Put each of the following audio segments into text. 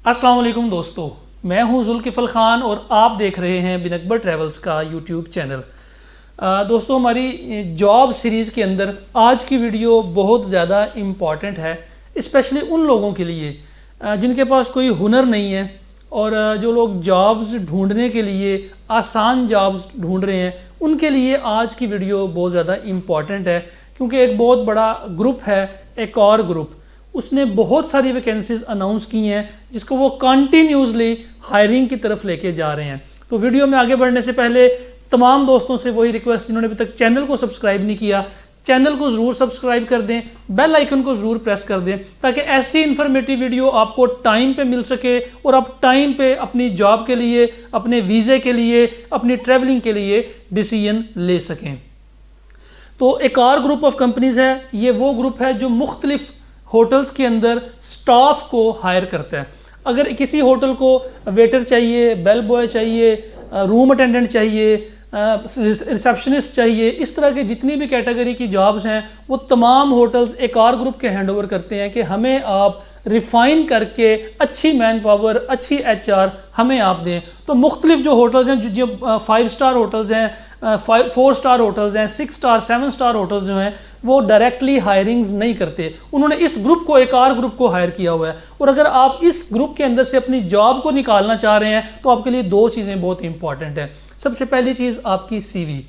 अस्सलाम वालेकुम दोस्तों, मैं हूं जुल्किफल ख़ान और आप देख रहे हैं बिन अकबर ट्रैवल्स का यूट्यूब चैनल। दोस्तों, हमारी जॉब सीरीज़ के अंदर आज की वीडियो बहुत ज़्यादा इम्पॉर्टेंट है, स्पेशली उन लोगों के लिए जिनके पास कोई हुनर नहीं है और जो लोग जॉब्स ढूंढने के लिए आसान जॉब्स ढूंढ रहे हैं उनके लिए आज की वीडियो बहुत ज़्यादा इम्पॉर्टेंट है। क्योंकि एक बहुत बड़ा ग्रुप है, एक और ग्रुप, उसने बहुत सारी वैकेंसीज अनाउंस की हैं जिसको वो कंटिन्यूसली हायरिंग की तरफ लेके जा रहे हैं। तो वीडियो में आगे बढ़ने से पहले तमाम दोस्तों से वही रिक्वेस्ट, जिन्होंने अभी तक चैनल को सब्सक्राइब नहीं किया, चैनल को ज़रूर सब्सक्राइब कर दें, बेल आइकन को ज़रूर प्रेस कर दें ताकि ऐसी इन्फॉर्मेटिव वीडियो आपको टाइम पे मिल सके और आप टाइम पे अपनी जॉब के लिए, अपने वीज़े के लिए, अपनी ट्रैवलिंग के लिए डिसीजन ले सकें। तो एक और ग्रुप ऑफ कंपनीज़ है, ये वो ग्रुप है जो मुख्तलिफ होटल्स के अंदर स्टाफ को हायर करता है। अगर किसी होटल को वेटर चाहिए, बेल बॉय चाहिए, रूम अटेंडेंट चाहिए, रिसेप्शनिस्ट चाहिए, इस तरह के जितनी भी कैटेगरी की जॉब्स हैं वो तमाम होटल्स एक और ग्रुप के हैंड ओवर करते हैं कि हमें आप रिफाइन करके अच्छी मैन पावर, अच्छी HR हमें आप दें। तो मुख्तलिफ जो होटल्स हैं, जो 5 स्टार होटल्स हैं, 4 स्टार होटल्स हैं, 6 स्टार 7 स्टार होटल्स जो हैं वो डायरेक्टली हायरिंग्स नहीं करते, उन्होंने इस ग्रुप को, एक और ग्रुप को हायर किया हुआ है। और अगर आप इस ग्रुप के अंदर से अपनी जॉब को निकालना चाह रहे हैं तो आपके लिए दो चीज़ें बहुत इंपॉर्टेंट हैं। सबसे पहली चीज़ आपकी CV।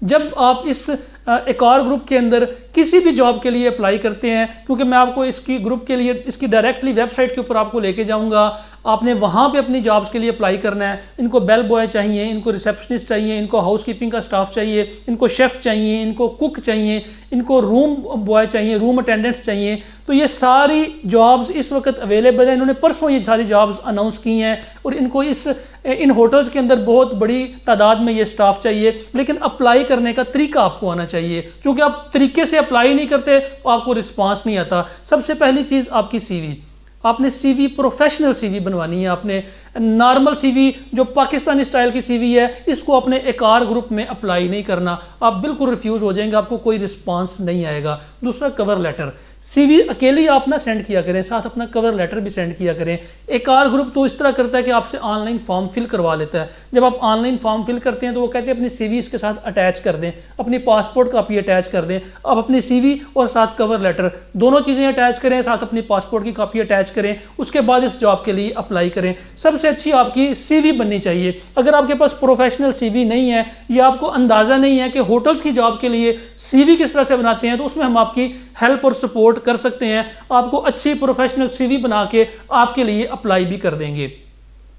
जब आप इस एक और ग्रुप के अंदर किसी भी जॉब के लिए अप्लाई करते हैं, क्योंकि मैं आपको इसकी ग्रुप के लिए इसकी डायरेक्टली वेबसाइट के ऊपर आपको लेके जाऊंगा, आपने वहाँ पे अपनी जॉब्स के लिए अप्लाई करना है। इनको बेल बॉय चाहिए, इनको रिसेप्शनिस्ट चाहिए, इनको हाउसकीपिंग का स्टाफ चाहिए, इनको शेफ़ चाहिए, इनको कुक चाहिए, इनको रूम बॉय चाहिए, रूम अटेंडेंट्स चाहिए। तो ये सारी जॉब्स इस वक्त अवेलेबल हैं। इन्होंने परसों ये सारी जॉब्स अनाउंस की हैं और इनको इन होटल्स के अंदर बहुत बड़ी तादाद में ये स्टाफ चाहिए। लेकिन अप्लाई करने का तरीका आपको आना चाहिए, क्योंकि आप तरीके से अप्लाई नहीं करते तो आपको रिस्पांस नहीं आता। सबसे पहली चीज़ आपकी CV। आपने CV, प्रोफेशनल CV बनवानी है। आपने नॉर्मल CV जो पाकिस्तानी स्टाइल की CV है, इसको अपने एक और ग्रुप में अप्लाई नहीं करना, आप बिल्कुल रिफ्यूज़ हो जाएंगे, आपको कोई रिस्पांस नहीं आएगा। दूसरा, कवर लेटर। CV अकेली आप ना सेंड किया करें, साथ अपना कवर लेटर भी सेंड किया करें। एक और ग्रुप तो इस तरह करता है कि आपसे ऑनलाइन फॉर्म फिल करवा लेता है। जब आप ऑनलाइन फॉर्म फिल करते हैं तो वो कहते हैं अपनी CV इसके साथ अटैच कर दें, अपनी पासपोर्ट कापी अटैच कर दें। आप अपनी CV और साथ कवर लेटर दोनों चीज़ें अटैच करें, साथ अपनी पासपोर्ट की कापी अटैच करें, उसके बाद इस जॉब के लिए अप्लाई करें। सबसे अच्छी आपकी CV बननी चाहिए। अगर आपके पास प्रोफेशनल CV नहीं है या आपको अंदाज़ा नहीं है कि होटल्स की जॉब के लिए CV किस तरह से बनाते हैं, तो उसमें हम आपकी हेल्प और सपोर्ट कर सकते हैं। आपको अच्छी प्रोफेशनल CV बना के आपके लिए अप्लाई भी कर देंगे।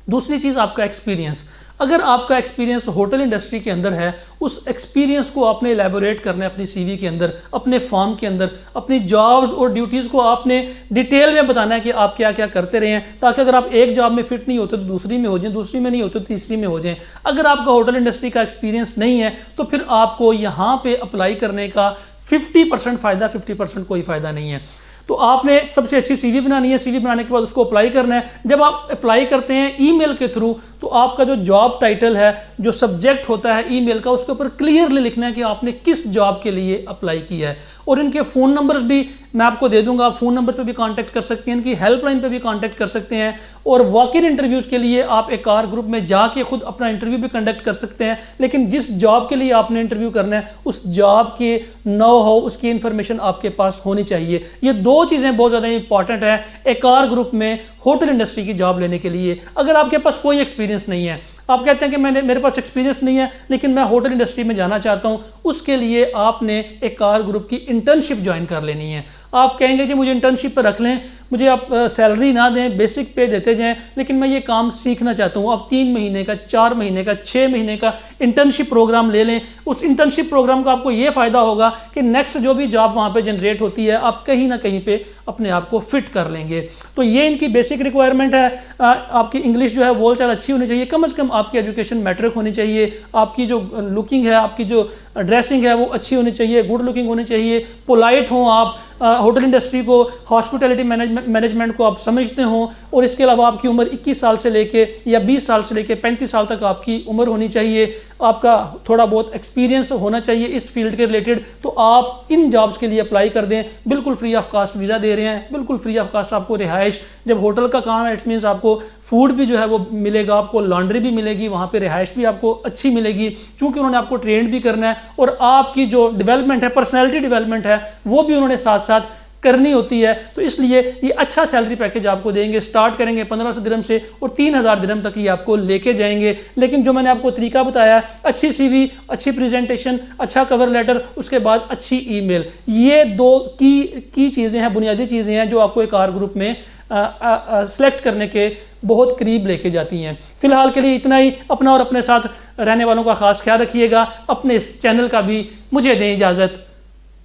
दूसरी चीज़, आपका एक्सपीरियंस। अगर आपका एक्सपीरियंस होटल इंडस्ट्री के अंदर है, उस एक्सपीरियंस को आपने एलैबोरेट करना है अपनी CV के अंदर, अपने फॉर्म के अंदर। अपनी जॉब्स और ड्यूटीज़ को आपने डिटेल में बताना है कि आप क्या क्या करते रहे हैं, ताकि अगर आप एक जॉब में फिट नहीं होते तो दूसरी में हो जाएं, दूसरी में नहीं होते तो तीसरी में हो जाएं। अगर आपका होटल इंडस्ट्री का एक्सपीरियंस नहीं है तो फिर आपको यहाँ पर अप्लाई करने का 50% फ़ायदा, 50% कोई फ़ायदा नहीं है। तो आपने सबसे अच्छी CV बनानी है। CV बनाने के बाद उसको अप्लाई करना है। जब आप अप्लाई करते हैं ईमेल के थ्रू, तो आपका जो जॉब टाइटल है, जो सब्जेक्ट होता है ईमेल का, उसके ऊपर क्लियरली लिखना है कि आपने किस जॉब के लिए अप्लाई किया है। और इनके फ़ोन नंबर्स भी मैं आपको दे दूंगा, आप फ़ोन नंबर पे भी कांटेक्ट कर सकते हैं, इनकी हेल्पलाइन पे भी कांटेक्ट कर सकते हैं। और वॉक इन इंटरव्यूज़ के लिए आप एक और ग्रुप में जाके खुद अपना इंटरव्यू भी कंडक्ट कर सकते हैं। लेकिन जिस जॉब के लिए आपने इंटरव्यू करना है, उस जॉब के नो हाउ, उसकी इंफॉर्मेशन आपके पास होनी चाहिए। ये दो चीज़ें बहुत ज़्यादा इंपॉर्टेंट है एक और ग्रुप में होटल इंडस्ट्री की जॉब लेने के लिए। अगर आपके पास कोई एक्सपीरियंस नहीं है, आप कहते हैं कि मेरे पास एक्सपीरियंस नहीं है लेकिन मैं होटल इंडस्ट्री में जाना चाहता हूं, उसके लिए आपने एक और ग्रुप की इंटर्नशिप ज्वाइन कर लेनी है। आप कहेंगे कि मुझे इंटर्नशिप पर रख लें, मुझे आप सैलरी ना दें, बेसिक पे देते जाएं, लेकिन मैं ये काम सीखना चाहता हूँ। आप 3 महीने का, 4 महीने का, 6 महीने का इंटर्नशिप प्रोग्राम ले लें। उस इंटर्नशिप प्रोग्राम का आपको ये फ़ायदा होगा कि नेक्स्ट जो भी जॉब वहाँ पे जनरेट होती है, आप कहीं ना कहीं पे अपने आप को फिट कर लेंगे। तो ये इनकी बेसिक रिक्वायरमेंट है। आपकी इंग्लिश जो है बोलचाल अच्छी होनी चाहिए, कम से कम आपकी एजुकेशन मैट्रिक होनी चाहिए, आपकी जो लुकिंग है, आपकी जो ड्रेसिंग है वो अच्छी होनी चाहिए, गुड लुकिंग होनी चाहिए, पोलाइट हों आप, होटल इंडस्ट्री को, हॉस्पिटैलिटी मैनेजमेंट को आप समझते हो और इसके अलावा आपकी उम्र 21 साल से लेके या 20 साल से लेके 35 साल तक आपकी उम्र होनी चाहिए, आपका थोड़ा बहुत एक्सपीरियंस होना चाहिए इस फील्ड के रिलेटेड, तो आप इन जॉब्स के लिए अप्लाई कर दें। बिल्कुल फ्री ऑफ कास्ट वीज़ा दे रहे हैं, बिल्कुल फ्री ऑफ कास्ट आपको रिहाइश, जब होटल का काम है इट्स मीन्स आपको फूड भी जो है वो मिलेगा, आपको लॉन्ड्री भी मिलेगी, वहाँ पे रिहाइश भी आपको अच्छी मिलेगी, क्योंकि उन्होंने आपको ट्रेंड भी करना है और आपकी जो डेवलपमेंट है, पर्सनैलिटी डेवलपमेंट है, वो भी उन्होंने साथ साथ करनी होती है। तो इसलिए ये अच्छा सैलरी पैकेज आपको देंगे, स्टार्ट करेंगे 1500 दिरहम से और 3000 दिरहम तक ही आपको लेके जाएंगे। लेकिन जो मैंने आपको तरीका बताया, अच्छी सीवी, अच्छी प्रेजेंटेशन, अच्छा कवर लेटर, उसके बाद अच्छी ईमेल, ये दो की चीज़ें हैं, बुनियादी चीज़ें हैं जो आपको एक आर ग्रुप में सेलेक्ट करने के बहुत करीब लेके जाती हैं। फिलहाल के लिए इतना ही। अपना और अपने साथ रहने वालों का खास ख्याल रखिएगा। अपने इस चैनल का भी मुझे दें इजाज़त।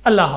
अल्लाह हाफ़िज़।